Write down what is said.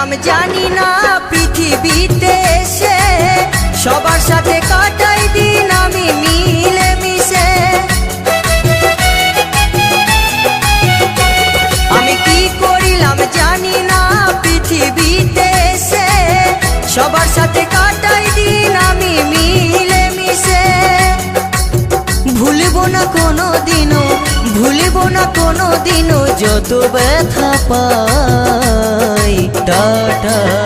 করিলাম জানি না পৃথিবীতে এসে সবার সাথে কাটাই দিন আমি মিলে মিশে। আমি কি করিলাম জানি না পৃথিবীতে এসে সবার সাথে কাটাই দিন আমি মিলে মিশে। ভুলবো না কোনো দিনও, ভুলবো না কোনো দিনও যত ব্যথা পাই। টাটা।